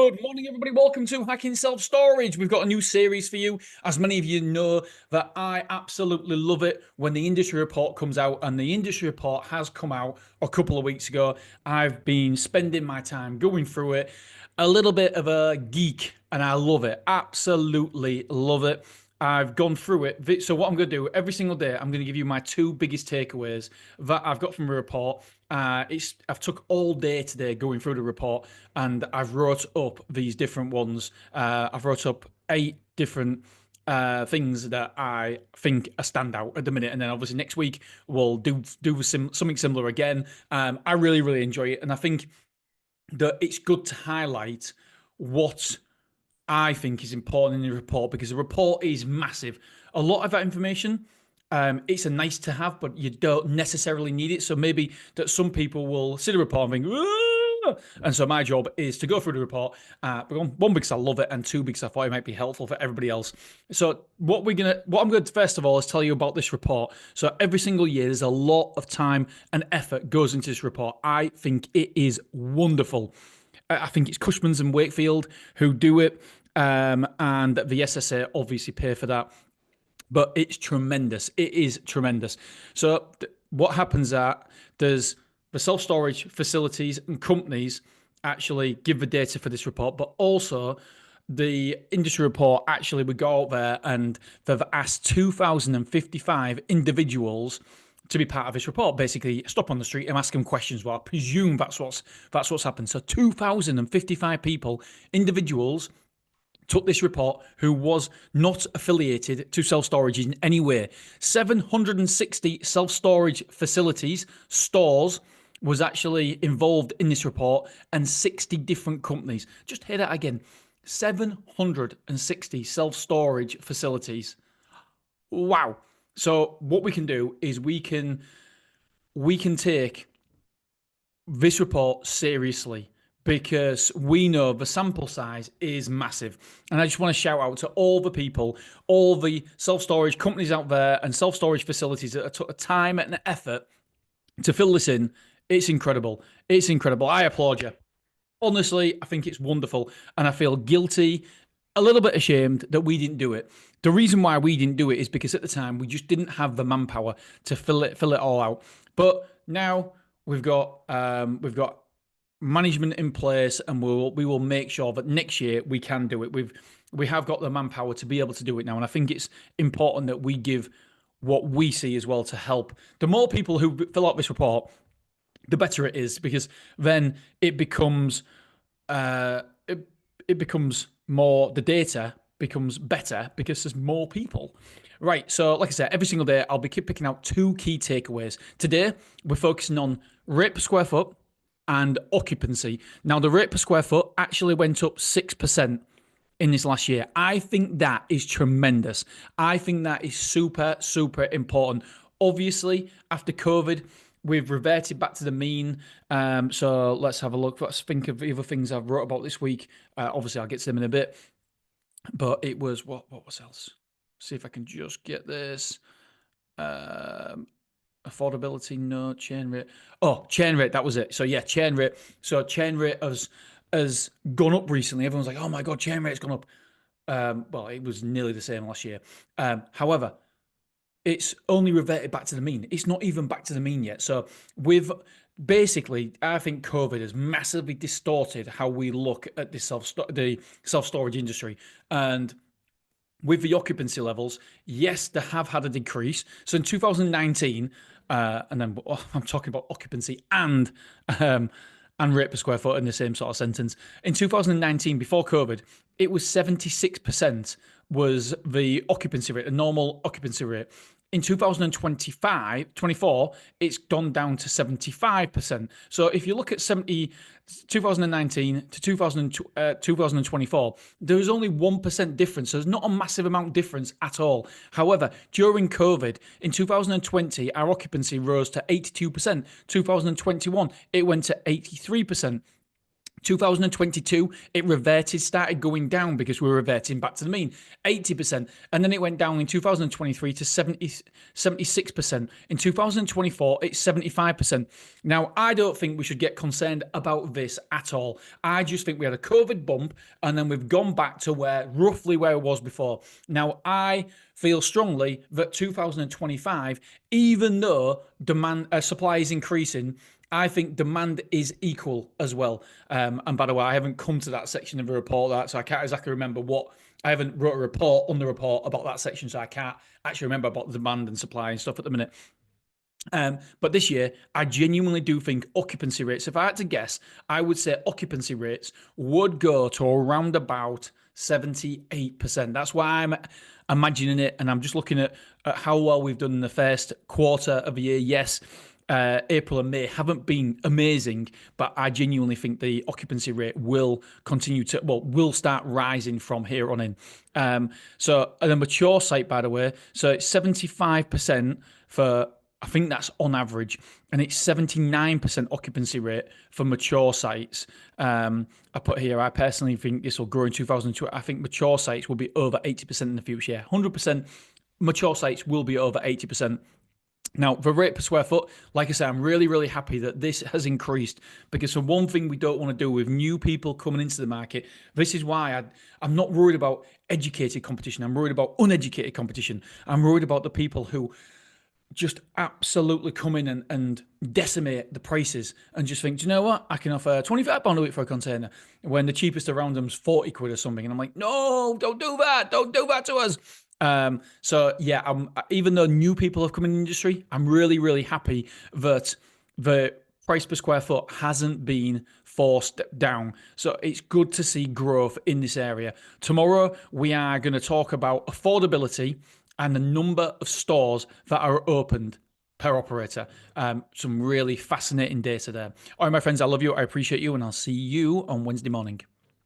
Good morning, everybody. Welcome to Hacking Self-Storage. We've got a new series for you. As many of you know, that I absolutely love it when the industry report comes out, and the industry report has come out a couple of weeks ago. I've been spending my time going through it, a little bit of a geek, and I love it. Absolutely love it. I've gone through it. So what I'm going to do every single day, I'm going to give you my two biggest takeaways that I've got from a report. I've took all day today going through the report, and I've wrote up these different ones. I've wrote up 8 different things that I think are standout at the minute, and then obviously next week we'll do something similar again. I really enjoy it, and I think that it's good to highlight what I think is important in the report, because the report is massive. A lot of that information, it's a nice to have, but you don't necessarily need it. So maybe that some people will see the report and think, "Ah!" And so my job is to go through the report. One, because I love it, and two, because I thought it might be helpful for everybody else. So what I'm going to first of all is tell you about this report. So every single year, there's a lot of time and effort goes into this report. I think it is wonderful. I think it's Cushman's and Wakefield who do it, and the SSA obviously pay for that. But it's tremendous. It is tremendous. So what happens that there's the self-storage facilities and companies actually give the data for this report, but also the industry report actually would go out there, and they've asked 2,055 individuals to be part of this report. Basically, stop on the street and ask them questions. Well, I presume that's what's happened. So 2,055 people, individuals, took this report who was not affiliated to self-storage in any way. 760 self-storage facilities, stores, was actually involved in this report, and 60 different companies. Just hear that again. 760 self-storage facilities. Wow. So what we can do is we can take this report seriously, because we know the sample size is massive. And I just want to shout out to all the people, all the self-storage companies out there and self-storage facilities that took the time and effort to fill this in. It's incredible. It's incredible. I applaud you. Honestly, I think it's wonderful, and I feel guilty, a little bit ashamed that we didn't do it. The reason why we didn't do it is because at the time we just didn't have the manpower to fill it all out. But now we've got management in place, and we will make sure that next year we can do it. We have got the manpower to be able to do it now, and I think it's important that we give what we see as well to help. The more people who fill out this report, the better it is, because then it becomes it becomes more, the data becomes better because there's more people. Right, so like I said, every single day I'll be picking out 2 key takeaways. Today we're focusing on rate per square foot and occupancy. Now, the rate per square foot actually went up 6% in this last year. I think that is tremendous. I think that is super important. Obviously, after COVID, we've reverted back to the mean. So let's have a look. Let's think of the other things I've wrote about this week. Obviously, I'll get to them in a bit. But it was, what was else? See if I can just get this. Affordability, no. Churn rate. Oh, churn rate, that was it. So yeah, churn rate. So churn rate has gone up recently. Everyone's like, oh my God, churn rate's gone up. Well, it was nearly the same last year. However, it's only reverted back to the mean. It's not even back to the mean yet. So basically, I think COVID has massively distorted how we look at the self-storage industry. And with the occupancy levels, yes, they have had a decrease. So in 2019, and then I'm talking about occupancy and rate per square foot in the same sort of sentence. In 2019, before COVID, it was 76% was the occupancy rate, a normal occupancy rate. In 2024, it's gone down to 75%. So if you look at 2019 to 2024, there was only 1% difference. So there's not a massive amount of difference at all. However, during COVID, in 2020, our occupancy rose to 82%. 2021, it went to 83%. 2022, it reverted, started going down because we were reverting back to the mean, 80%. And then it went down in 2023 to 76%. In 2024, it's 75%. Now, I don't think we should get concerned about this at all. I just think we had a COVID bump and then we've gone back to roughly where it was before. Now, I feel strongly that 2025, even though supply is increasing, I think demand is equal as well. And by the way, I haven't come to that section of the report, so I can't exactly remember what. I haven't wrote a report on the report about that section, so I can't actually remember about demand and supply and stuff at the minute. But this year, I genuinely do think occupancy rates, if I had to guess, I would say occupancy rates would go to around about 78%. That's why I'm imagining it, and I'm just looking at how well we've done in the first quarter of the year. Yes, April and May haven't been amazing, but I genuinely think the occupancy rate will continue to, will start rising from here on in. So the mature site, by the way, so it's 75% for, I think that's on average, and it's 79% occupancy rate for mature sites. I put here, I personally think this will grow in 2020. I think mature sites will be over 80% in the future. Yeah, 100% mature sites will be over 80%. Now, the rate per square foot, like I said, I'm really, really happy that this has increased, because the one thing we don't want to do with new people coming into the market, this is why I'm not worried about educated competition. I'm worried about uneducated competition. I'm worried about the people who just absolutely come in and decimate the prices and just think, do you know what? I can offer £25 a week for a container when the cheapest around them's 40 quid or something. And I'm like, no, don't do that. Don't do that to us. So yeah, even though new people have come in the industry, I'm really, really happy that the price per square foot hasn't been forced down. So it's good to see growth in this area. Tomorrow, we are going to talk about affordability and the number of stores that are opened per operator. Some really fascinating data there. All right, my friends, I love you. I appreciate you, and I'll see you on Wednesday morning.